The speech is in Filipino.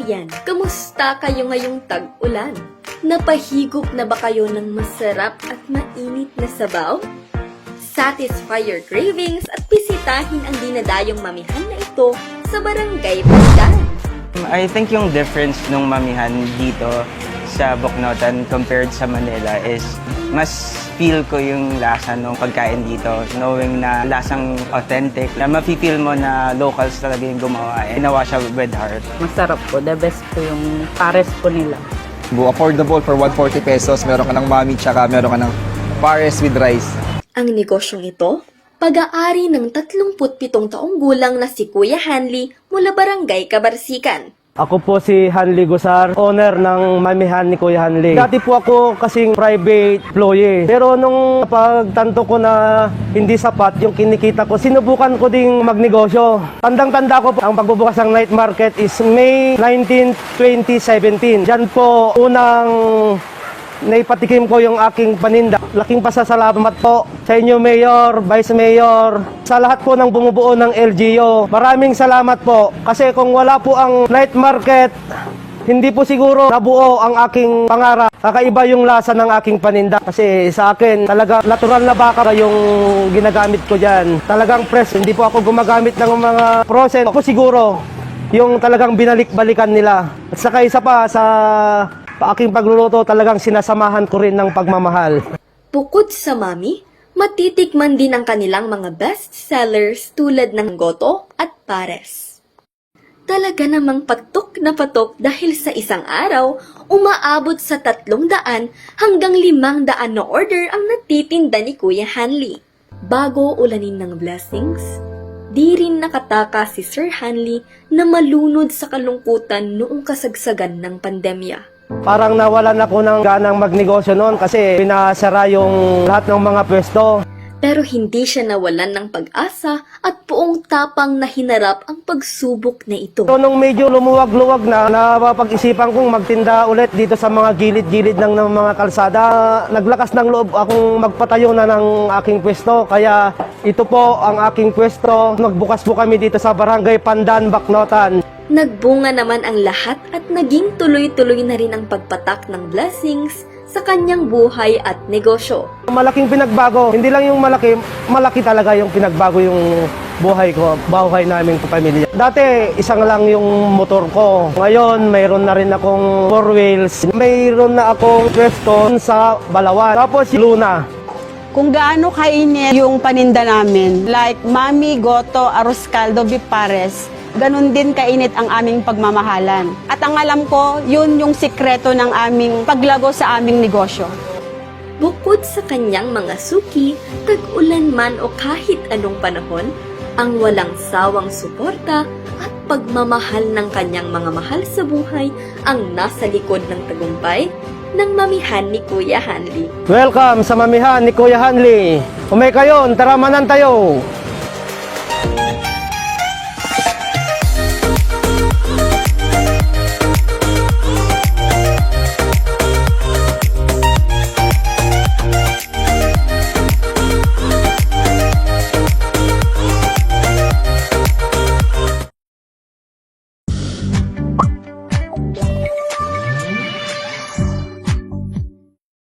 kababayan, kamusta kayo ngayong tag-ulan? Napahigop na ba kayo ng masarap at mainit na sabaw? Satisfy your cravings at bisitahin ang dinadayong mamihan na ito sa Barangay Pandan. I think yung difference nung mamihan dito sa Buknotan compared sa Manila is mas feel ko yung lasa ng pagkain dito, knowing na lasang authentic, na mafe-feel mo na locals talaga yung gumawa. Ginawa siya with heart. Masarap po. The best po yung pares po nila. Affordable for 140 pesos. Meron ka ng mami, tsaka meron ka ng pares with rice. Ang negosyong ito, pag-aari ng 37 taong gulang na si Kuya Hanley mula Barangay Kabarsikan. Ako po si Hanley Gusar, owner ng mamihan ni Kuya Hanley. Dati po ako kasing private employee. Pero nung pagtanto ko na hindi sapat yung kinikita ko, sinubukan ko ding magnegosyo. Tandang-tanda ko po, ang pagbubukas ng night market is May 19, 2017. Diyan po unang naipatikim ko yung aking paninda. Laking pasasalamat po sa inyo, Mayor, Vice Mayor, sa lahat po ng bumubuo ng LGU. Maraming salamat po. Kasi kung wala po ang night market, hindi po siguro nabuo ang aking pangarap. Kakaiba yung lasa ng aking paninda. Kasi sa akin, talaga natural na baka yung ginagamit ko dyan. Talagang fresh. Hindi po ako gumagamit ng mga frozen. Ako siguro, yung talagang binalik-balikan nila. At saka isa pa sa aking pagluluto, talagang sinasamahan ko rin ng pagmamahal. Bukod sa mami, matitikman din ang kanilang mga best sellers tulad ng goto at pares. Talaga namang patok na patok dahil sa isang araw, umaabot sa 300 hanggang 500 na order ang natitinda ni Kuya Hanley. Bago ulanin ng blessings, di rin nakataka si Sir Hanley na malunod sa kalungkutan noong kasagsagan ng pandemya. Parang nawalan ako ng ganang magnegosyo noon kasi pinasara yung lahat ng mga pwesto. Pero hindi siya nawalan ng pag-asa at buong tapang na hinarap ang pagsubok na ito. So nung medyo lumuwag-luwag na, napapag-isipan kong magtinda ulit dito sa mga gilid-gilid ng mga kalsada. Naglakas ng loob akong magpatayo na ng aking pwesto. Kaya ito po ang aking pwesto. Nagbukas po kami dito sa Barangay Pandan, Buknotan. Nagbunga naman ang lahat at naging tuloy-tuloy na rin ang pagpatak ng blessings sa kanyang buhay at negosyo. Malaking pinagbago, hindi lang yung malaki talaga yung pinagbago yung buhay ko, buhay namin sa pamilya. Dati, isang lang yung motor ko. Ngayon, mayroon na rin akong 4 wheels. Mayroon na akong pwesto sa Balawan. Tapos, Luna. Kung gaano kainit yung paninda namin, like mami, goto, arroz caldo, beef pares, ganun din kainit ang aming pagmamahalan. At ang alam ko, yun yung sikreto ng aming paglago sa aming negosyo. Bukod sa kanyang mga suki, tag-ulan man o kahit anong panahon, ang walang sawang suporta at pagmamahal ng kanyang mga mahal sa buhay ang nasa likod ng tagumpay ng mamihan ni Kuya Hanley. Welcome sa mamihan ni Kuya Hanley. Umay kayo, tara manan tayo.